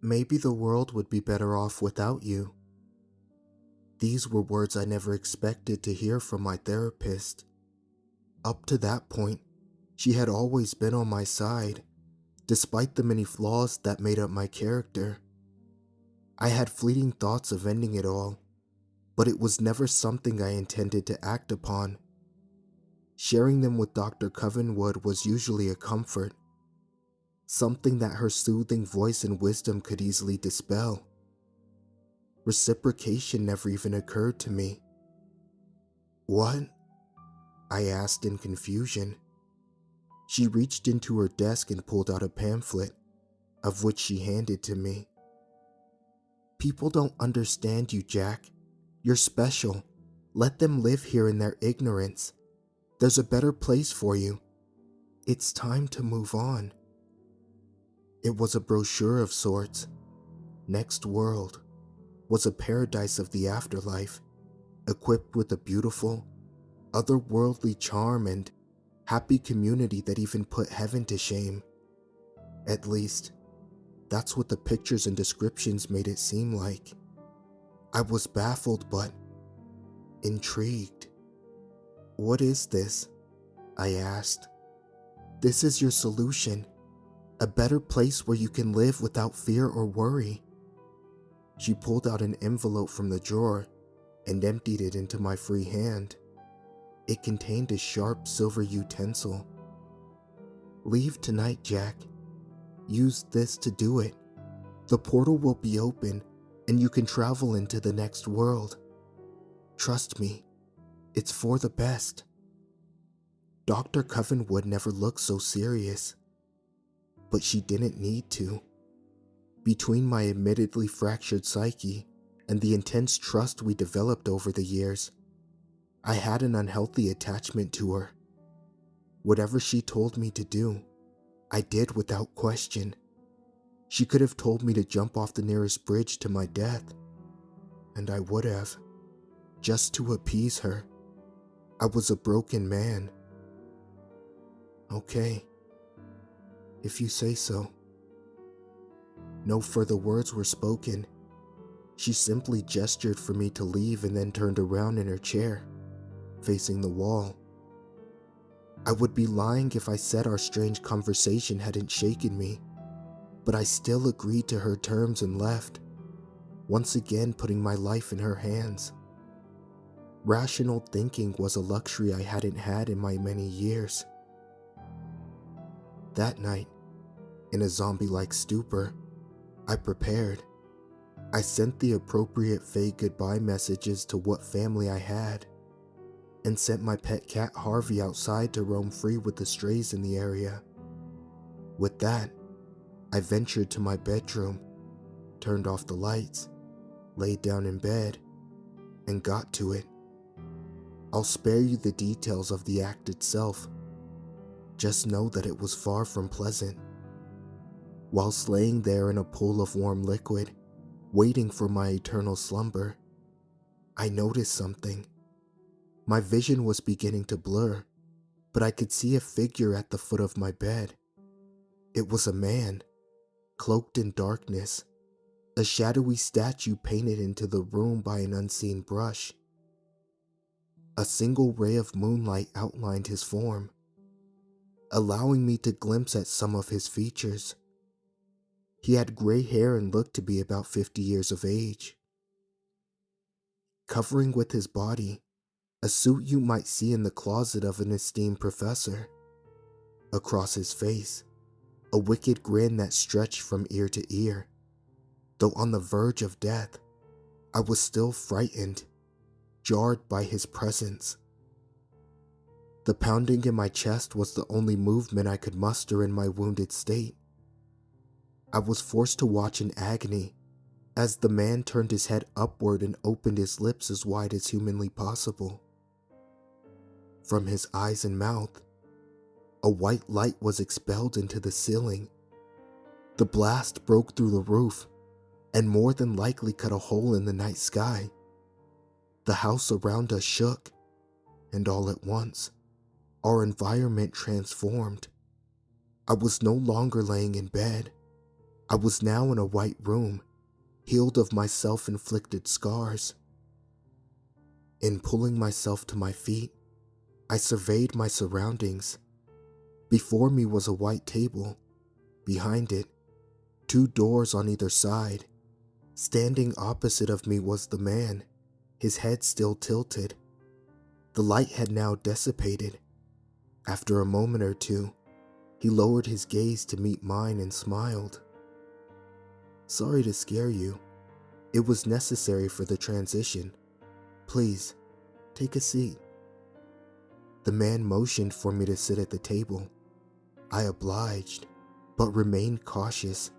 Maybe the world would be better off without you. These were words I never expected to hear from my therapist. Up to that point, she had always been on my side, despite the many flaws that made up my character. I had fleeting thoughts of ending it all, but it was never something I intended to act upon. Sharing them with Dr. Covenwood was usually a comfort, something that her soothing voice and wisdom could easily dispel. Reciprocation never even occurred to me. "What?" I asked in confusion. She reached into her desk and pulled out a pamphlet, of which she handed to me. "People don't understand you, Jack. You're special. Let them live here in their ignorance. There's a better place for you. It's time to move on." It was a brochure of sorts. Next World was a paradise of the afterlife, equipped with a beautiful, otherworldly charm and happy community that even put heaven to shame. At least, that's what the pictures and descriptions made it seem like. I was baffled but intrigued. "What is this?" I asked. "This is your solution. A better place where you can live without fear or worry." She pulled out an envelope from the drawer and emptied it into my free hand. It contained a sharp silver utensil. "Leave tonight, Jack. Use this to do it. The portal will be open and you can travel into the next world. Trust me, it's for the best." Dr. Covenwood never looked so serious, but she didn't need to. Between my admittedly fractured psyche and the intense trust we developed over the years, I had an unhealthy attachment to her. Whatever she told me to do, I did without question. She could have told me to jump off the nearest bridge to my death, and I would have, just to appease her. I was a broken man. "Okay, if you say so." No further words were spoken. She simply gestured for me to leave and then turned around in her chair, facing the wall. I would be lying if I said our strange conversation hadn't shaken me, but I still agreed to her terms and left, once again putting my life in her hands. Rational thinking was a luxury I hadn't had in my many years. That night, in a zombie-like stupor, I prepared. I sent the appropriate fake goodbye messages to what family I had, and sent my pet cat Harvey outside to roam free with the strays in the area. With that, I ventured to my bedroom, turned off the lights, laid down in bed, and got to it. I'll spare you the details of the act itself. Just know that it was far from pleasant. Whilst laying there in a pool of warm liquid, waiting for my eternal slumber, I noticed something. My vision was beginning to blur, but I could see a figure at the foot of my bed. It was a man, cloaked in darkness, a shadowy statue painted into the room by an unseen brush. A single ray of moonlight outlined his form, allowing me to glimpse at some of his features. He had gray hair and looked to be about 50 years of age. Covering with his body, a suit you might see in the closet of an esteemed professor. Across his face, a wicked grin that stretched from ear to ear. Though on the verge of death, I was still frightened, jarred by his presence. The pounding in my chest was the only movement I could muster in my wounded state. I was forced to watch in agony as the man turned his head upward and opened his lips as wide as humanly possible. From his eyes and mouth, a white light was expelled into the ceiling. The blast broke through the roof and more than likely cut a hole in the night sky. The house around us shook, and all at once, our environment transformed. I was no longer laying in bed. I was now in a white room, healed of my self-inflicted scars. In pulling myself to my feet, I surveyed my surroundings. Before me was a white table. Behind it, 2 doors on either side. Standing opposite of me was the man, his head still tilted. The light had now dissipated. After a moment or two, he lowered his gaze to meet mine and smiled. "Sorry to scare you. It was necessary for the transition. Please, take a seat." The man motioned for me to sit at the table. I obliged, but remained cautious.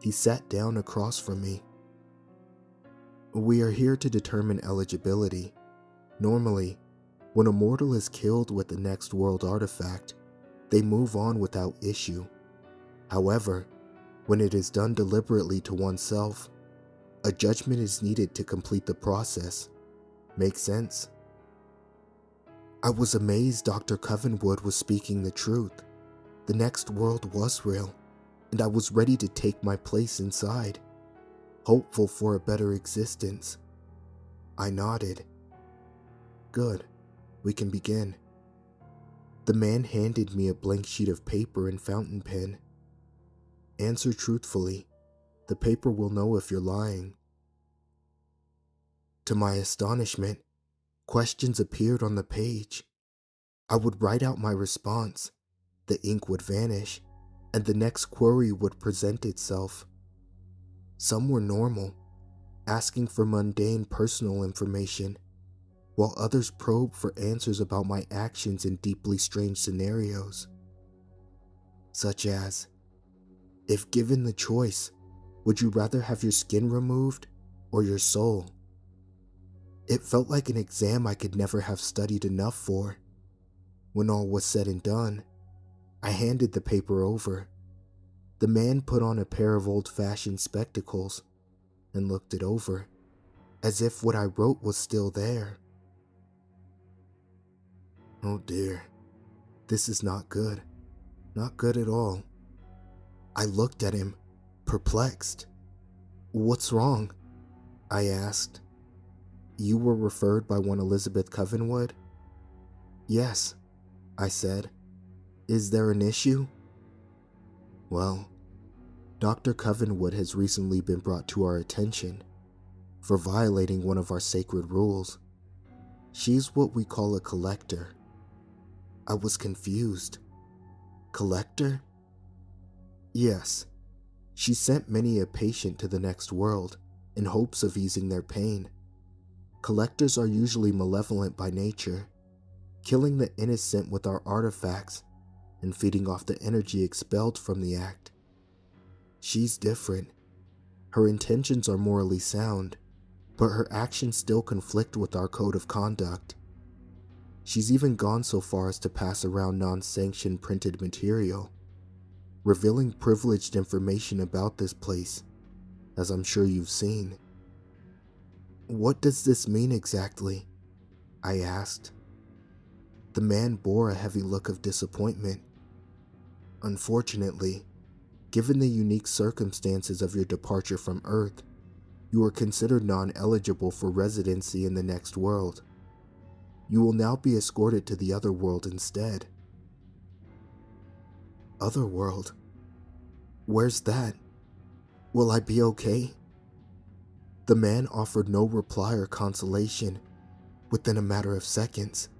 He sat down across from me. "We are here to determine eligibility. Normally, when a mortal is killed with the next world artifact, they move on without issue. However, when it is done deliberately to oneself, a judgment is needed to complete the process. Make sense?" I was amazed Dr. Covenwood was speaking the truth. The next world was real, and I was ready to take my place inside, hopeful for a better existence. I nodded. "Good, we can begin." The man handed me a blank sheet of paper and fountain pen. "Answer truthfully. The paper will know if you're lying." To my astonishment, questions appeared on the page. I would write out my response, the ink would vanish, and the next query would present itself. Some were normal, asking for mundane personal information, while others probed for answers about my actions in deeply strange scenarios. Such as, if given the choice, would you rather have your skin removed or your soul? It felt like an exam I could never have studied enough for. When all was said and done, I handed the paper over. The man put on a pair of old-fashioned spectacles and looked it over, as if what I wrote was still there. "Oh dear, this is not good. Not good at all." I looked at him, perplexed. "What's wrong?" I asked. "You were referred by one Elizabeth Covenwood?" "Yes," I said. "Is there an issue?" "Well, Dr. Covenwood has recently been brought to our attention for violating one of our sacred rules. She's what we call a collector." I was confused. "Collector?" "Yes. She sent many a patient to the next world in hopes of easing their pain. Collectors are usually malevolent by nature, killing the innocent with our artifacts and feeding off the energy expelled from the act. She's different. Her intentions are morally sound, but her actions still conflict with our code of conduct. She's even gone so far as to pass around non-sanctioned printed material, revealing privileged information about this place, as I'm sure you've seen." "What does this mean exactly?" I asked. The man bore a heavy look of disappointment. "Unfortunately, given the unique circumstances of your departure from Earth, you are considered non-eligible for residency in the next world. You will now be escorted to the other world instead." "Other world? Where's that? Will I be okay?" The man offered no reply or consolation. Within a matter of seconds,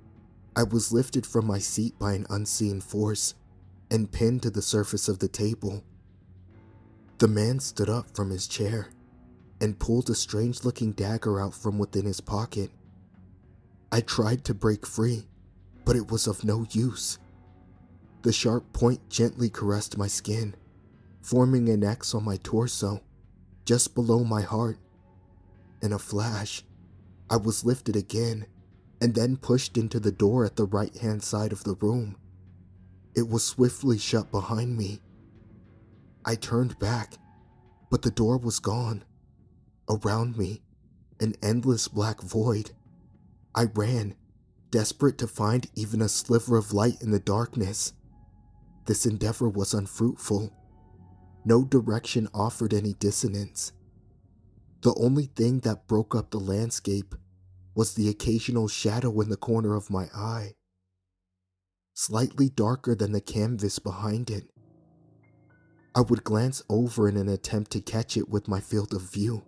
I was lifted from my seat by an unseen force and pinned to the surface of the table. The man stood up from his chair and pulled a strange-looking dagger out from within his pocket. I tried to break free, but it was of no use. The sharp point gently caressed my skin, forming an X on my torso, just below my heart. In a flash, I was lifted again, and then pushed into the door at the right-hand side of the room. It was swiftly shut behind me. I turned back, but the door was gone. Around me, an endless black void. I ran, desperate to find even a sliver of light in the darkness. This endeavor was unfruitful. No direction offered any dissonance. The only thing that broke up the landscape was the occasional shadow in the corner of my eye, slightly darker than the canvas behind it. I would glance over in an attempt to catch it with my field of view,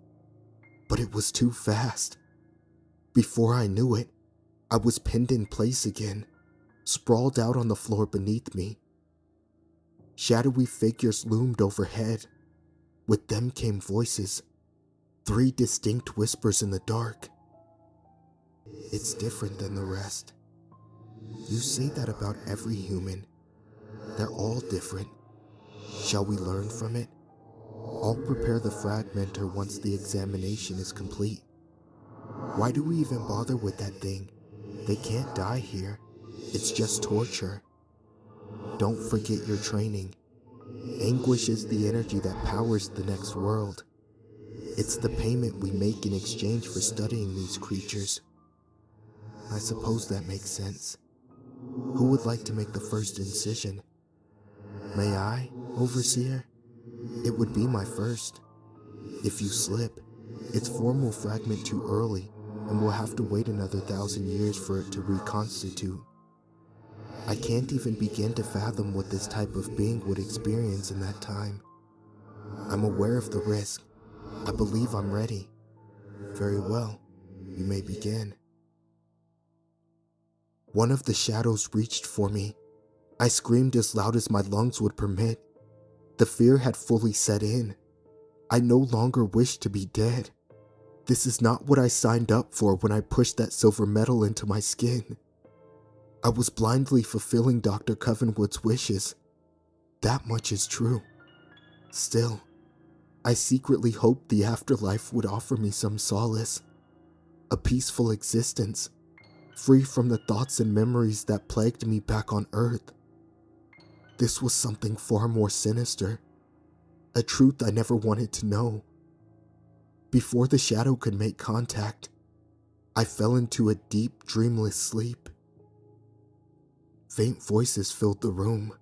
but it was too fast. Before I knew it, I was pinned in place again, sprawled out on the floor beneath me. Shadowy figures loomed overhead. With them came voices, 3 distinct whispers in the dark. It's different than the rest. You say that about every human. They're all different. Shall we learn from it? I'll prepare the fragmenter once the examination is complete. Why do we even bother with that thing? They can't die here. It's just torture. Don't forget your training. Anguish is the energy that powers the next world. It's the payment we make in exchange for studying these creatures. I suppose that makes sense. Who would like to make the first incision? May I, Overseer? It would be my first. If you slip, it's formal fragment too early, and we'll have to wait another 1,000 years for it to reconstitute. I can't even begin to fathom what this type of being would experience in that time. I'm aware of the risk. I believe I'm ready. Very well, you may begin. One of the shadows reached for me. I screamed as loud as my lungs would permit. The fear had fully set in. I no longer wished to be dead. This is not what I signed up for when I pushed that silver metal into my skin. I was blindly fulfilling Dr. Covenwood's wishes. That much is true. Still, I secretly hoped the afterlife would offer me some solace. A peaceful existence, free from the thoughts and memories that plagued me back on Earth. This was something far more sinister, a truth I never wanted to know. Before the shadow could make contact, I fell into a deep, dreamless sleep. Faint voices filled the room.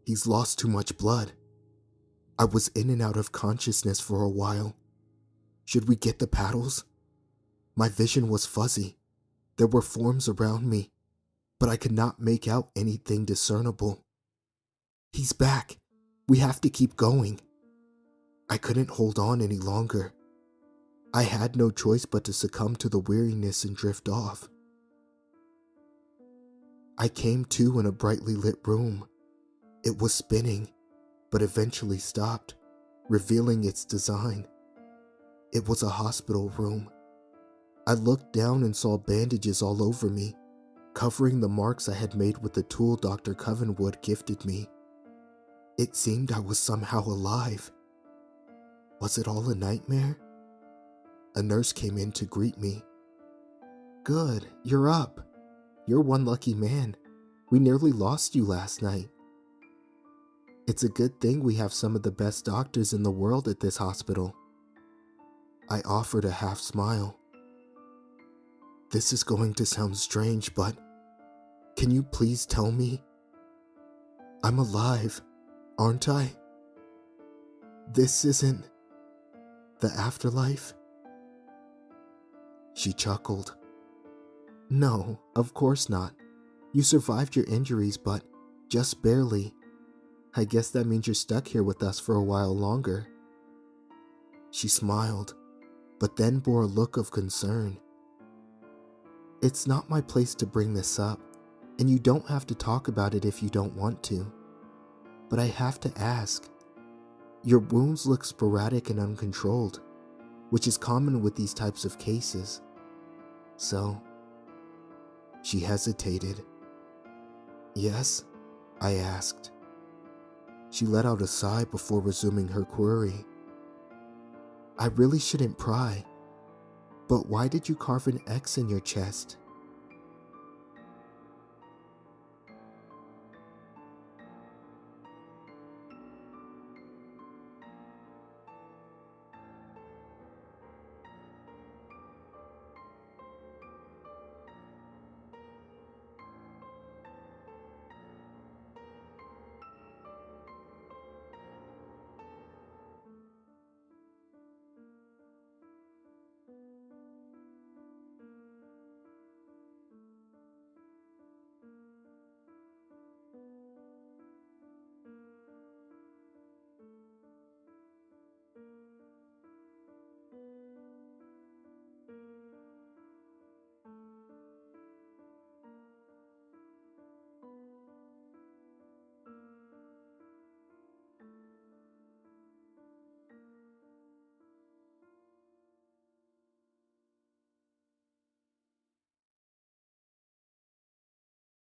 He's lost too much blood. I was in and out of consciousness for a while. Should we get the paddles? My vision was fuzzy. There were forms around me, but I could not make out anything discernible. He's back. We have to keep going. I couldn't hold on any longer. I had no choice but to succumb to the weariness and drift off. I came to in a brightly lit room. It was spinning, but eventually stopped, revealing its design. It was a hospital room. I looked down and saw bandages all over me, covering the marks I had made with the tool Dr. Covenwood gifted me. It seemed I was somehow alive. Was it all a nightmare? A nurse came in to greet me. Good, you're up. You're one lucky man. We nearly lost you last night. It's a good thing we have some of the best doctors in the world at this hospital. I offered a half smile. This is going to sound strange, but can you please tell me? I'm alive, aren't I? This isn't the afterlife? She chuckled. No, of course not. You survived your injuries, but just barely. I guess that means you're stuck here with us for a while longer. She smiled, but then bore a look of concern. It's not my place to bring this up, and you don't have to talk about it if you don't want to. But I have to ask. Your wounds look sporadic and uncontrolled, which is common with these types of cases. So, she hesitated. Yes? I asked. She let out a sigh before resuming her query. I really shouldn't pry, but why did you carve an X in your chest?